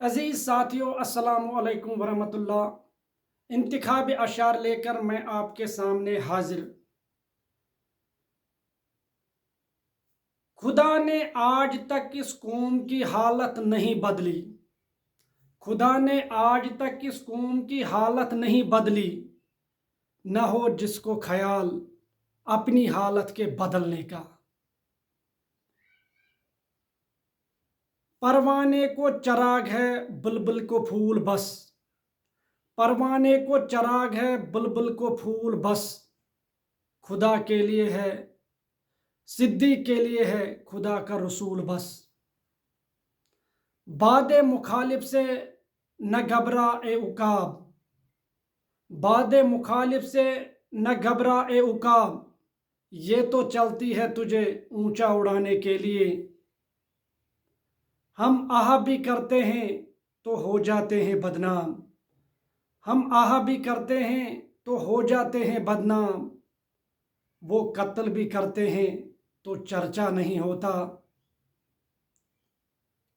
अजीज़ साथियों, अस्सलामु अलैकुम वरहमतुल्लाह। इंतखाबी अशार लेकर मैं आपके सामने हाजिर। खुदा ने आज तक इस कौम की हालत नहीं बदली। खुदा ने आज तक इस कौम की हालत नहीं बदली। न हो जिसको ख्याल अपनी हालत के बदलने का। परवाने को चराग है, बुलबुल को फूल बस। परवाने को चराग है, बुलबुल को फूल बस। खुदा के लिए है, सिद्दीक के लिए है खुदा का रसूल बस। बादे मुखालिफ से न घबरा ए उकाब। बादे मुखालिफ से न घबरा ए उकाब। ये तो चलती है तुझे ऊंचा उड़ाने के लिए। हम आह भी करते हैं तो हो जाते हैं बदनाम। हम आह भी करते हैं तो हो जाते हैं बदनाम। वो कत्ल भी करते हैं तो चर्चा नहीं होता।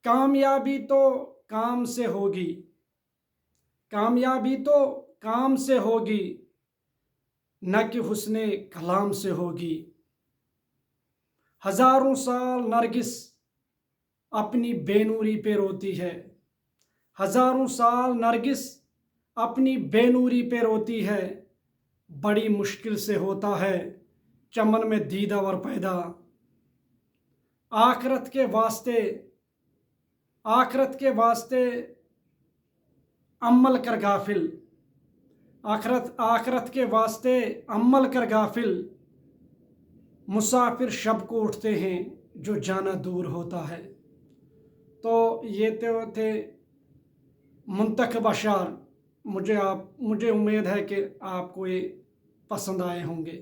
कामयाबी तो काम से होगी। कामयाबी तो काम से होगी, न कि हुस्ने कलाम से होगी। हजारों साल नरगिस अपनी बेनूरी पे रोती है। हजारों साल नरगिस अपनी बेनूरी पे रोती है। बड़ी मुश्किल से होता है चमन में दीदावर पैदा। आखरत के वास्ते, आखरत के वास्ते अमल कर गाफिल। आखरत आखरत के वास्ते अमल कर गाफिल। मुसाफिर शब को उठते हैं जो जाना दूर होता है। तो ये तो थे मुंतखब अशार। मुझे उम्मीद है कि आपको ये पसंद आए होंगे।